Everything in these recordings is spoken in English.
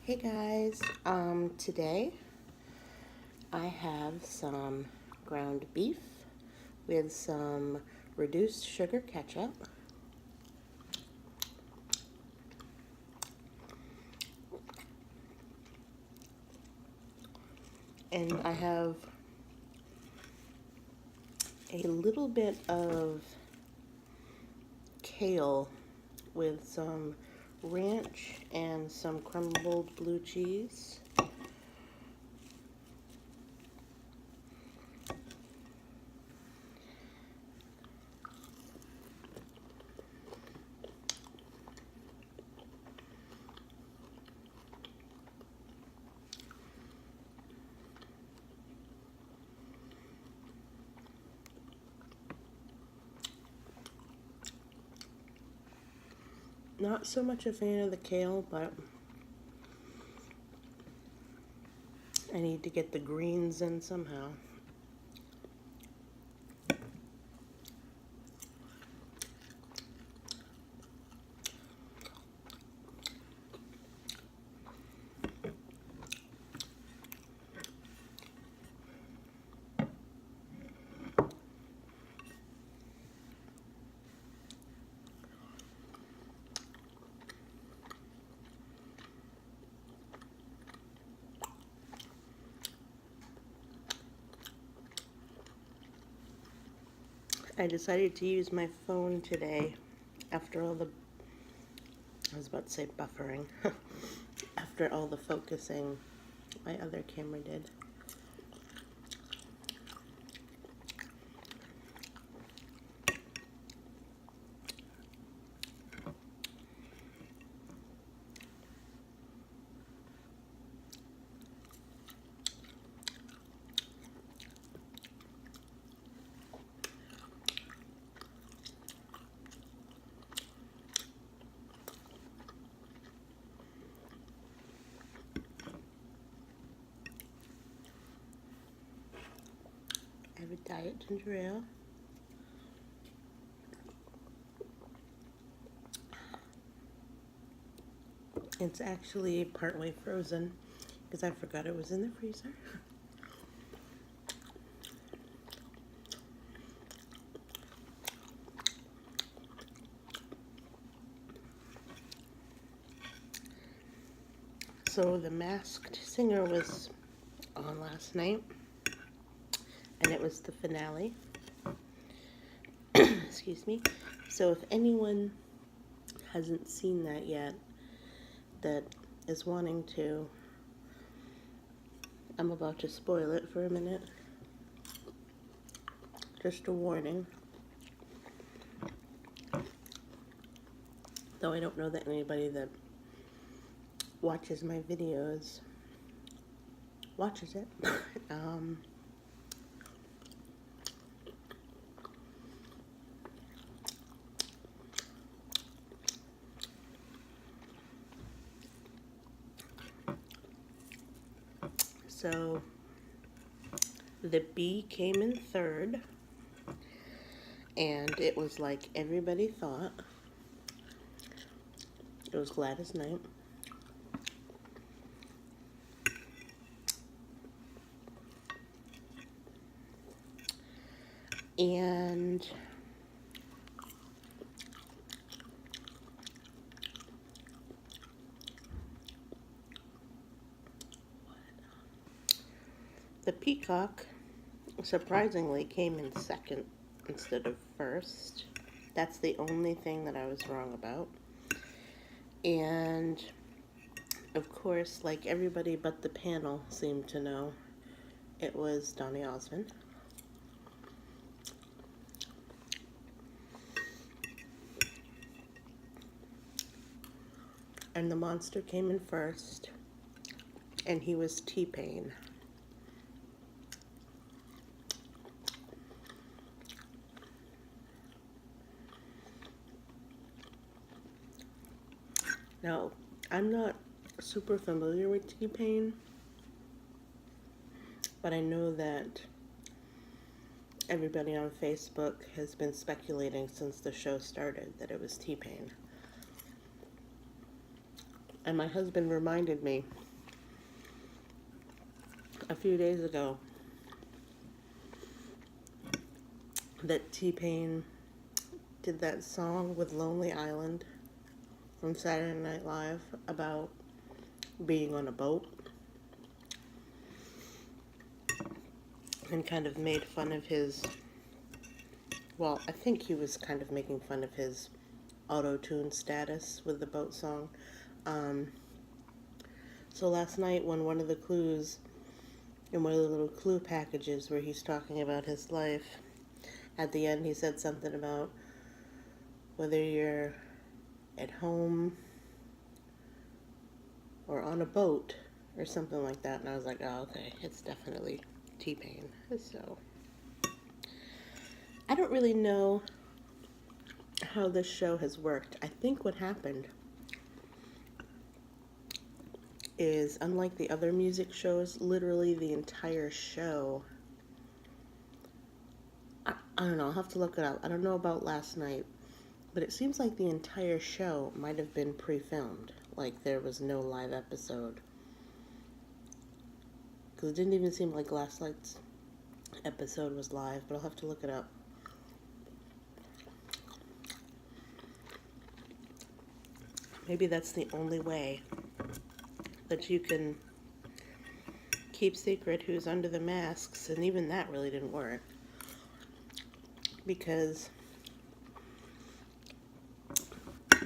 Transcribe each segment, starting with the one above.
Hey guys, today I have some ground beef with some reduced sugar ketchup, and I have a little bit of kale with some ranch and some crumbled blue cheese. Not so much a fan of the kale, but I need to get the greens in somehow. I decided to use my phone today after all the, I was about to say buffering, after all the focusing my other camera did. I have a diet ginger ale. It's actually partway frozen because I forgot it was in the freezer. So The Masked Singer was on last night, and it was the finale. Excuse me. So if anyone hasn't seen that yet, that is wanting to, I'm about to spoil it for a minute. Just a warning. Though I don't know that anybody that watches my videos watches it. So the bee came in third, and it was like everybody thought. It was Gladys Knight. And the peacock surprisingly came in second instead of first. That's the only thing that I was wrong about. And of course, like everybody but the panel seemed to know, it was Donny Osmond. And the monster came in first, and he was T-Pain. Now, I'm not super familiar with T-Pain, but I know that everybody on Facebook has been speculating since the show started that it was T-Pain. And my husband reminded me a few days ago that T-Pain did that song with Lonely Island from Saturday Night Live about being on a boat, and kind of made fun of his, well, I think he was kind of making fun of his auto-tune status with the boat song. So last night, when one of the clues in one of the little clue packages where he's talking about his life, at the end he said something about whether you're at home or on a boat or something like that, and I was like, oh, okay, it's definitely T-Pain. So I don't really know how this show has worked. I think what happened is, unlike the other music shows, literally the entire show, I don't know, I'll have to look it up. I don't know about last night, but it seems like the entire show might have been pre-filmed. Like there was no live episode. Because it didn't even seem like last night's episode was live, but I'll have to look it up. Maybe that's the only way that you can keep secret who's under the masks, and even that really didn't work. Because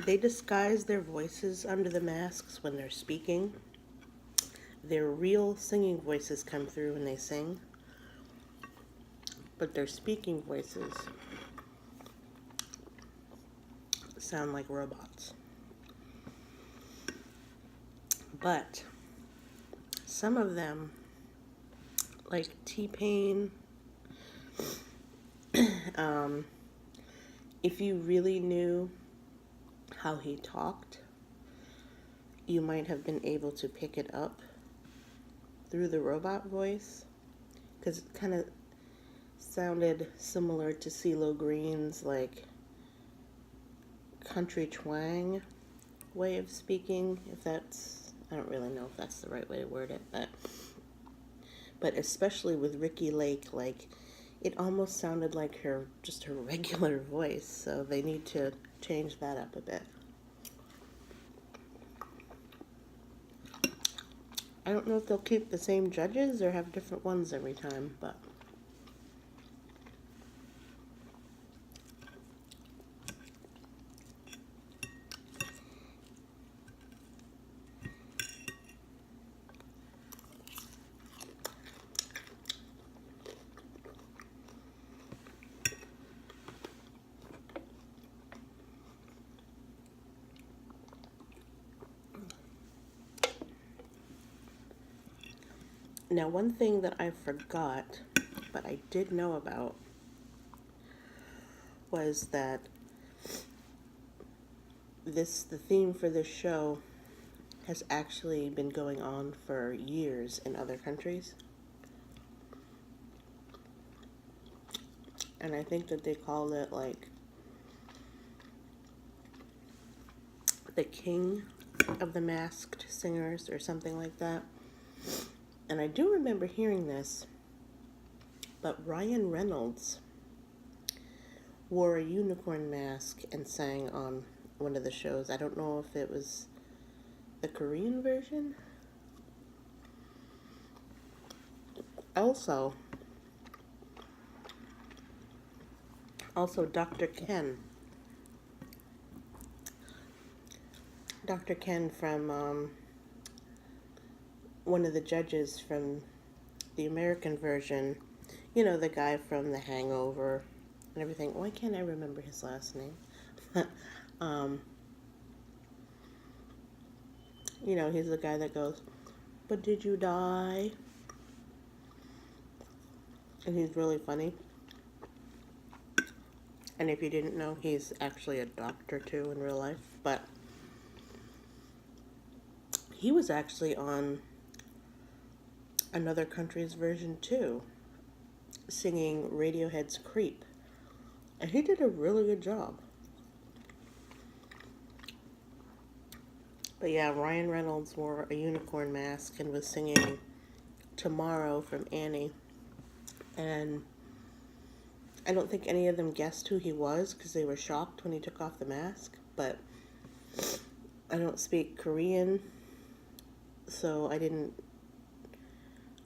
they disguise their voices under the masks when they're speaking. Their real singing voices come through when they sing, but their speaking voices sound like robots. But some of them, like T-Pain, if you really knew how he talked, you might have been able to pick it up through the robot voice, because it kind of sounded similar to CeeLo Green's like country twang way of speaking, if that's, I don't really know if that's the right way to word it, but especially with Ricky Lake, like it almost sounded like her regular voice, so they need to change that up a bit. I don't know if they'll keep the same judges or have different ones every time, but now, one thing that I forgot, but I did know about, was that the theme for this show has actually been going on for years in other countries. And I think that they called it like the King of the Masked Singers or something like that. And I do remember hearing this, but Ryan Reynolds wore a unicorn mask and sang on one of the shows. I don't know if it was the Korean version. Also Dr. Ken. Dr. Ken from one of the judges from the American version, you know, the guy from The Hangover and everything. Why can't I remember his last name? You know, he's the guy that goes, "But did you die?" And he's really funny. And if you didn't know, he's actually a doctor too in real life. But he was actually on another country's version too, singing Radiohead's Creep. And he did a really good job. But yeah, Ryan Reynolds wore a unicorn mask and was singing Tomorrow from Annie. And I don't think any of them guessed who he was because they were shocked when he took off the mask. But I don't speak Korean, so I didn't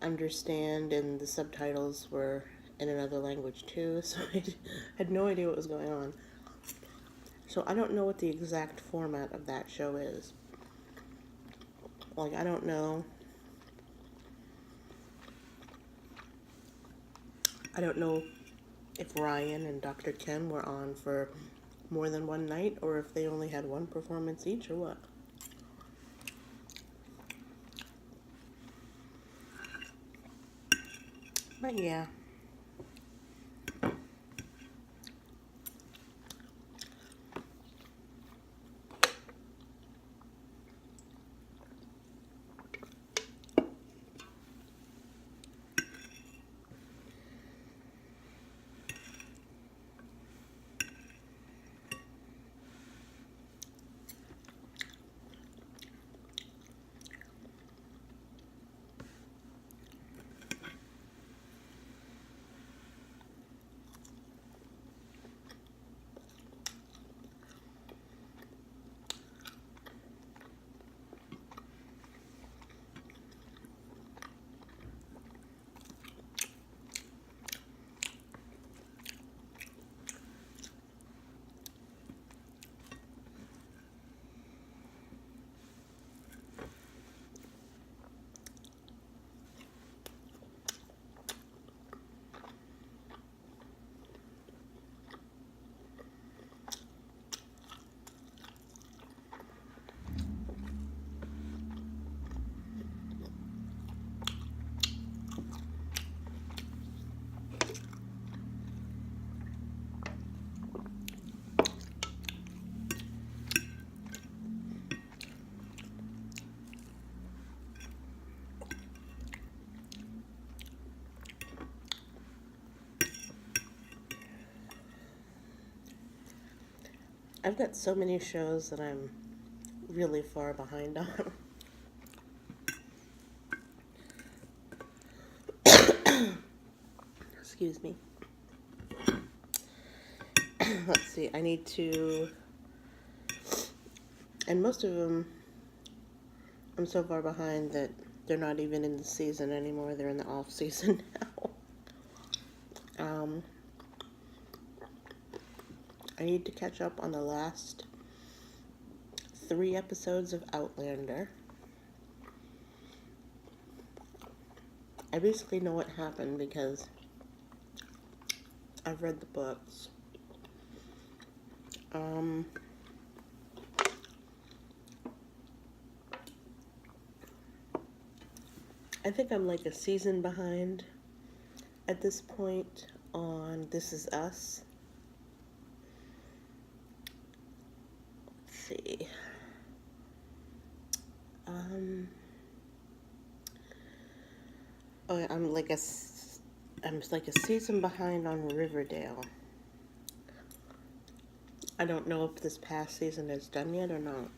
understand, and the subtitles were in another language too, so I had no idea what was going on. So I don't know what the exact format of that show is. Like, I don't know if Ryan and Dr. Ken were on for more than one night, or if they only had one performance each, or what. But yeah. I've got so many shows that I'm really far behind on. Excuse me. Let's see, I need to, and most of them, I'm so far behind that they're not even in the season anymore, they're in the off season now. I need to catch up on the last 3 episodes of Outlander. I basically know what happened because I've read the books. I think I'm like a season behind at this point on This Is Us. Let's see. I'm like a season behind on Riverdale. I don't know if this past season is done yet or not.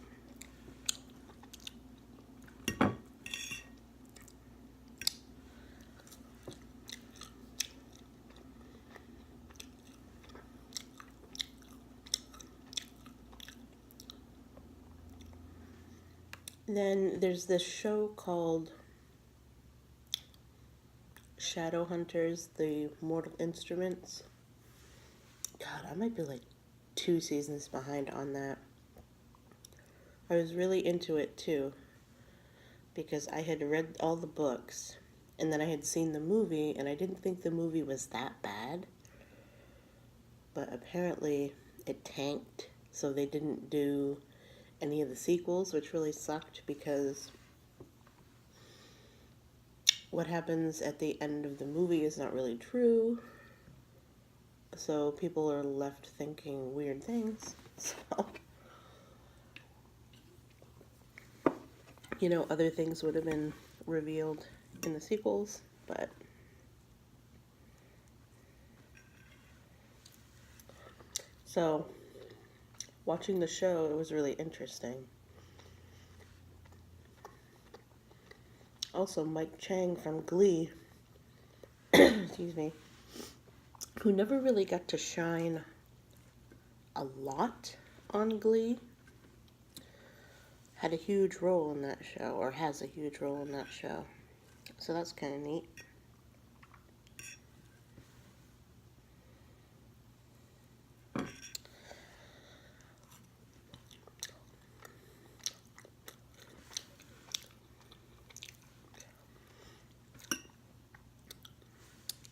Then there's this show called Shadowhunters, the Mortal Instruments. God, I might be like 2 seasons behind on that. I was really into it too, because I had read all the books, and then I had seen the movie, and I didn't think the movie was that bad. But apparently it tanked, so they didn't do any of the sequels, which really sucked because what happens at the end of the movie is not really true. So people are left thinking weird things. So, other things would have been revealed in the sequels, but so watching the show, it was really interesting. also Mike Chang from Glee, excuse me, who never really got to shine a lot on Glee, had a huge role in that show, or has a huge role in that show. So that's kind of neat.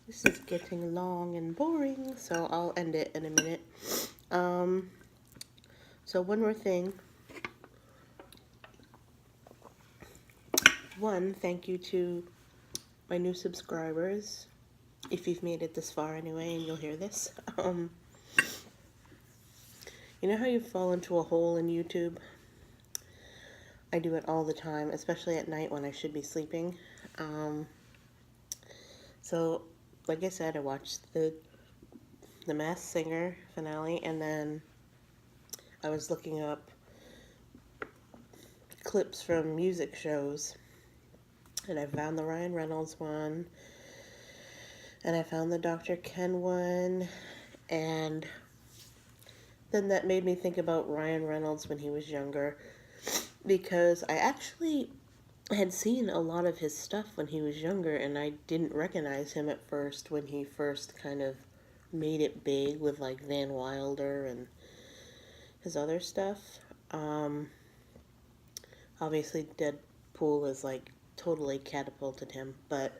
This is getting long and boring, so I'll end it in a minute. So one more thing. One, thank you to my new subscribers, if you've made it this far anyway, and you'll hear this. You know how you fall into a hole in YouTube? I do it all the time, especially at night when I should be sleeping. So, like I said, I watched the Masked Singer finale, and then I was looking up clips from music shows, and I found the Ryan Reynolds one, and I found the Dr. Ken one, and then that made me think about Ryan Reynolds when he was younger, because I actually had seen a lot of his stuff when he was younger, and I didn't recognize him at first when he first kind of made it big with like Van Wilder and his other stuff. Obviously Deadpool has like totally catapulted him, but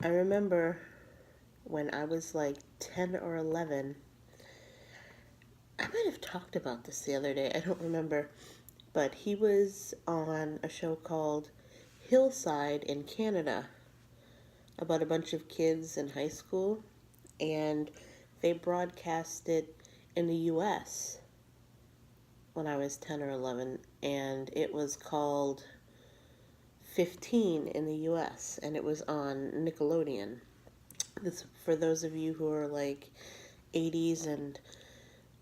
I remember when I was like 10 or 11, I might have talked about this the other day, I don't remember, but he was on a show called Hillside in Canada about a bunch of kids in high school, and they broadcast it in the US when I was 10 or 11, and it was called 15 in the US, and it was on Nickelodeon. This, for those of you who are like 80s and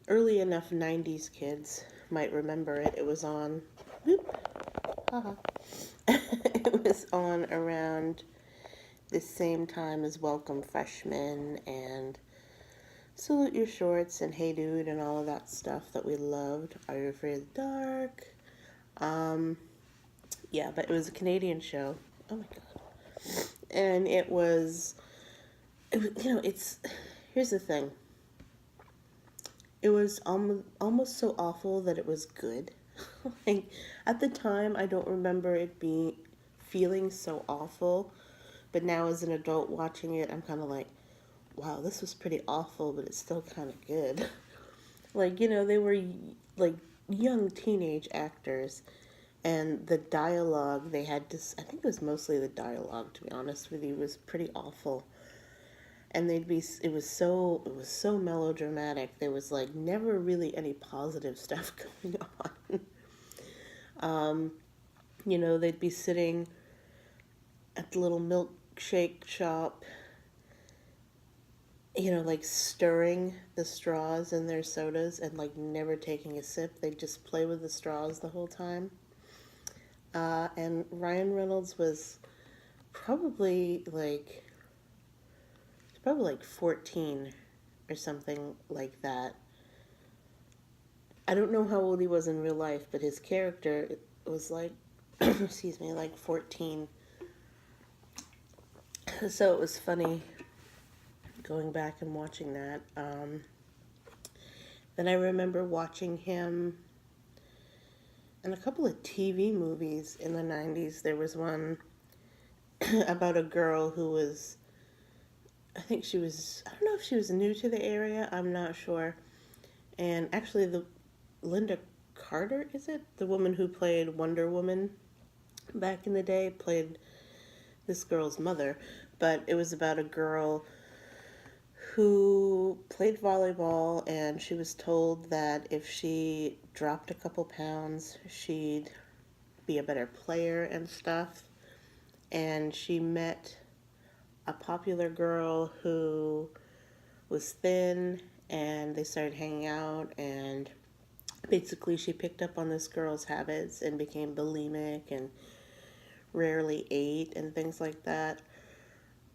early enough 90s kids might remember it. It was on, it was on around the same time as Welcome Freshmen and Salute Your Shorts and Hey Dude and all of that stuff that we loved. Are You Afraid of the Dark? Yeah, but it was a Canadian show. Oh my god. And it was, here's the thing. It was almost so awful that it was good. Like, at the time, I don't remember it feeling so awful, but now as an adult watching it, I'm kind of like, wow, this was pretty awful, but it's still kind of good. Like, they were like young teenage actors, and the dialogue they had to, I think it was mostly the dialogue, to be honest with you, was pretty awful. And it was so melodramatic. There was like never really any positive stuff going on. They'd be sitting at the little milkshake shop, like stirring the straws in their sodas and like never taking a sip. They'd just play with the straws the whole time. And Ryan Reynolds was probably like 14 or something like that. I don't know how old he was in real life, but his character was like, excuse me, like 14. So it was funny going back and watching that. Then I remember watching him in a couple of TV movies in the 90s. There was one about a girl who was, I don't know if she was new to the area, I'm not sure. And actually Linda Carter, is it? The woman who played Wonder Woman back in the day, played this girl's mother. But it was about a girl who played volleyball, and she was told that if she dropped a couple pounds, she'd be a better player and stuff. And she met a popular girl who was thin, and they started hanging out, and basically she picked up on this girl's habits and became bulimic and rarely ate and things like that.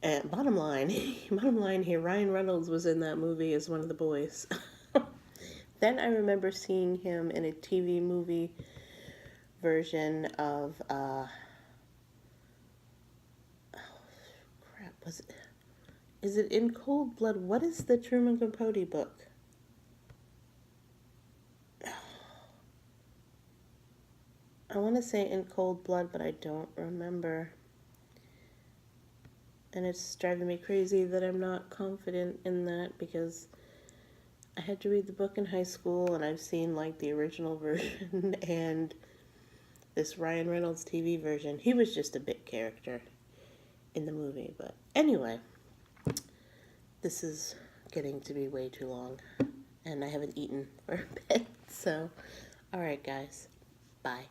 And bottom line, bottom line here, Ryan Reynolds was in that movie as one of the boys. Then I remember seeing him in a TV movie version of, oh crap, is it In Cold Blood? What is the Truman Capote book? I want to say In Cold Blood, but I don't remember. And it's driving me crazy that I'm not confident in that because I had to read the book in high school and I've seen like the original version and this Ryan Reynolds TV version. He was just a bit character in the movie. But anyway, this is getting to be way too long and I haven't eaten for a bit. So, alright guys, bye.